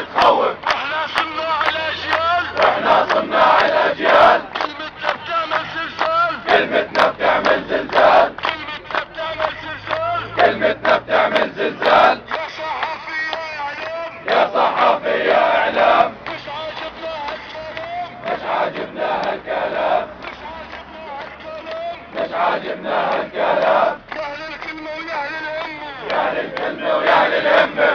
بتخوف. احنا صناع الاجيال، احنا صناع الاجيال. كلمتنا بتعمل زلزال، كلمتنا بتعمل زلزال. كلمتنا بتعمل زلزال، كلمتنا بتعمل زلزال. يا صحافي يا اعلام، يا صحافي يا اعلام. مش عاجبنا هالكلام، مش عاجبنا هالكلام. مش عاجبنا هالكلام. مش عاجبنا هالكلام. يا اهل الكلمة ويا اهل الهمة، يا اهل الكلمة ويا اهل الهمة.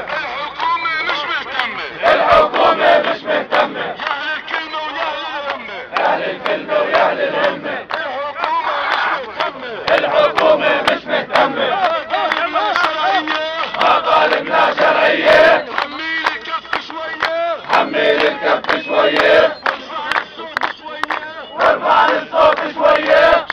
الحكومة مش مهتمة، الحكومة مش مهتمة. يا اهل الكلمة ويا اهل الهمة، اهل الكلمة ويا اهل الهمة. الحكومة مش مهتمة، الحكومة مش مهتمة. مطالبنا شرعية، مطالبنا شرعية. حميل الكف شوية، حمل الكف شوية. وارفع الصوت شوية، وارفع الصوت شوية.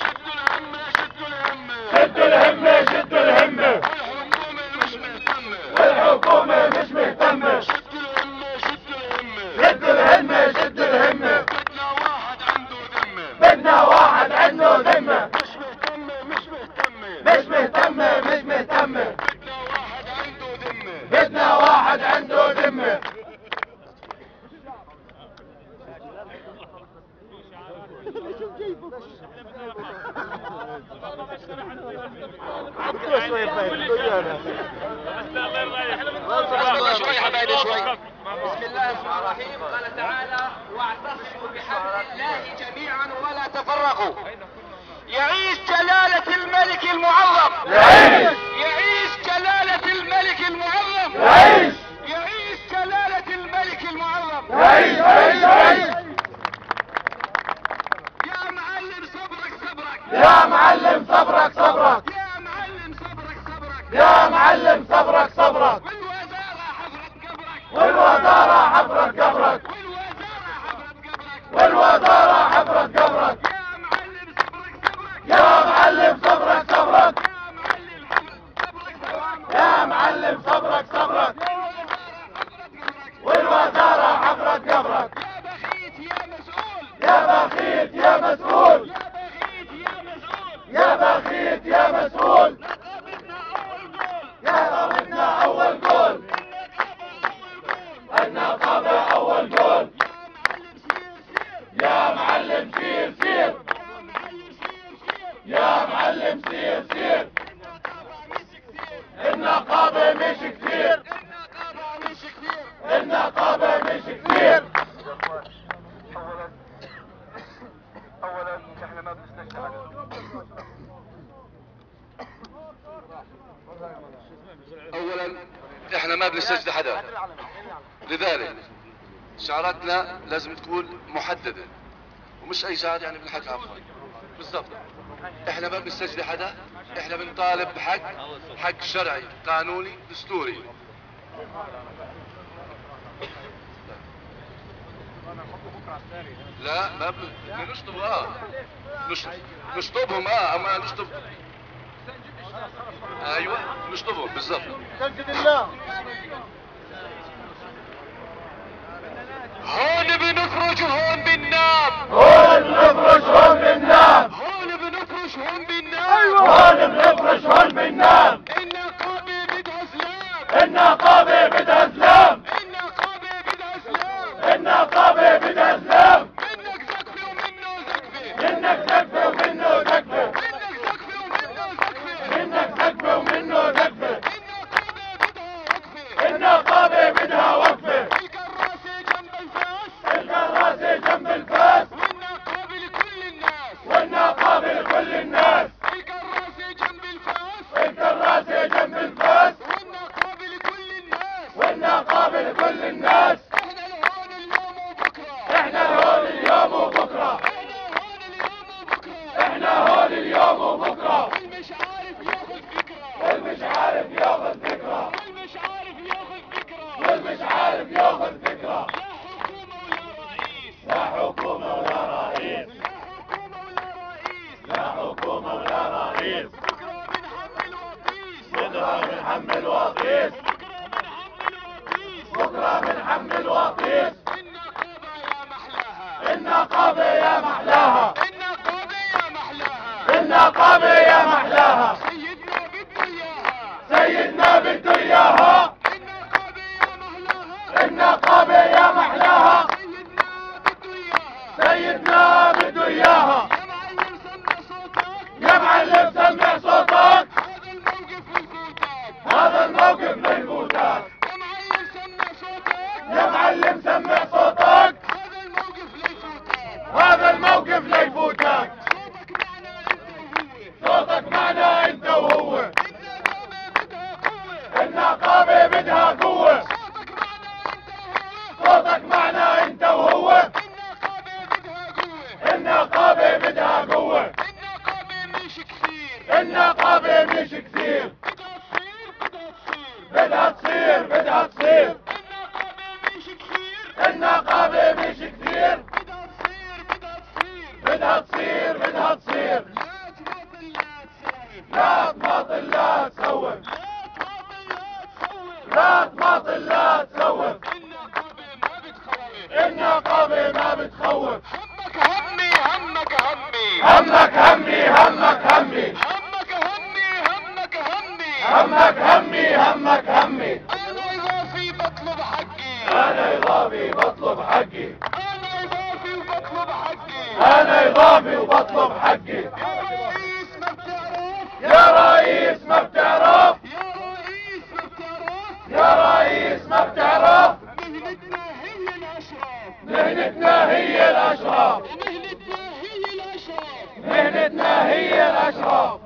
شدوا الهمة، شدوا الهمة. والحكومة مش مهتمة، والحكومة مش مهتمة. شدوا الهمة، شدوا الهمة. شدوا الهمة. بدنا واحد عنده ذمة، بدنا واحد عنده ذمة. مش مهتمة، مش مهتمة. مش مهتمة. بدنا واحد عنده ذمة، بدنا واحد عنده ذمة. شوي حبايبي شوي. بسم الله الرحمن الرحيم. قال تعالى: واعتصموا بحبل الله جميعا ولا تفرقوا. يعيش جلالة الملك المعظم، يعيش. يعيش جلالة الملك المعظم، يعيش. يعيش جلالة الملك المعظم. يعيش. يعيش. يعيش. يا معلم صبرك صبرك، يا معلم صبرك صبرك. يا معلم صبرك صبرك، يا معلم صبرك صبرك. والوزارة حفرت قبرك، والوزارة حفرت قبرك. والوزارة حفرت قبرك. والوزارة حفرت قبرك. يا معلم صبرك صبرك، يا معلم صبرك صبرك. يا معلم حفرت قبرك، والوزارة حفرت قبرك. يا بخيت يا مسؤول، يا بخيت يا مسؤول. يا بخيت يا مسؤول، يا بخيت يا مسؤول. نقابتنا أول قول، يا ربنا أول قول. النقابة أول قول. يا معلم سير سير، يا معلم سير سير. يا النقابة معلم سير سير، مش كتير. النقابة مش كثير، النقابة مش كتير. اولا احنا ما بنستشهد، اولا احنا ما بنستجد حدا، لذلك شعاراتنا لازم تكون محددة ومش اي شعار يعني بنحكي عفوا بالضبط. احنا ما بنستجد حدا، احنا بنطالب حق شرعي قانوني دستوري. لا ما بدنا نشطب نشطبهم اما نشطب. ايوه نشطبهم بالضبط. هون بنفرش هون بننام، هون بنفرش هون بننام. هون بنفرش هون بننام، هون بنفرش هون بننام. النقابة بدها سلام، النقابة بدها سلام. النقابة بدها سلام، النقابة بدها سلام. منك زقفة ومنه زقفة، منك زقفة ومنه زقفة. منك زقفة ومنه زقفة، منك زقفة ومنه زقفة. النقابة بدها وقفة، النقابة بدها وقفة. الكراسة جنب الفاس، الكراسة جنب الفاس. والنقابة لكل الناس، والنقابة لكل الناس. الكراسة جنب الفاس، الكراسة جنب الفاس. والنقابة لكل الناس، والنقابة لكل الناس. احنا لهون اليوم وبكرة، احنا هون اليوم وبكرة. احنا هون اليوم احنا هون اليوم وبكرة، وبكرة. والمش عارف ياخذ فكرة، والمش عارف ياخذ فكرة. والمش عارف ياخذ فكرة، والمش عارف ياخذ فكرة. لا حكومة ولا رئيس، لا حكومة ولا رئيس. لا حكومة ولا رئيس، بكرة بنحمل وقيس. بكرة بنحمل وقيس، بكرة بنحمل وقيس. إضافي بطلب حقي. أنا إضافي وبطلب حقي. أنا إضافي وبطلب حقي. يا رئيس ما بتعرف. يا رئيس ما بتعرف. يا رئيس ما بتعرف. يا رئيس ما بتعرف. مهنتنا هي الأشراف. مهنتنا هي الأشراف. مهنتنا هي الأشراف. مهنتنا هي الأشراف.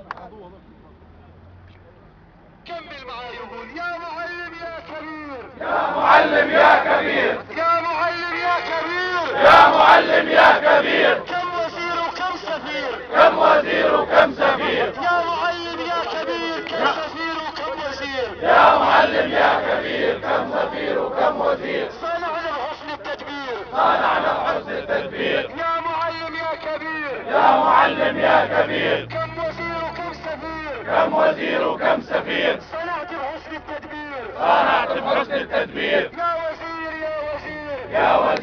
كمل معاي وقول يا معلم يا كبير. يا معلم يا كبير. يا معلم يا كبير. يا معلم يا كبير. كم وزير وكم سفير. كم وزير وكم سفير. يا معلم يا كبير كم سفير وكم وزير. يا معلم يا كبير كم سفير وكم وزير. صنعنا بحسن التدبير. صنعنا بحسن التدبير. يا معلم يا كبير. يا معلم يا كبير. كم وزير وكم سفير. كم وزير وكم سفير. صنعت بحسن التدبير. صنعت بحسن التدبير. يا وزير يا وزير. يا وزير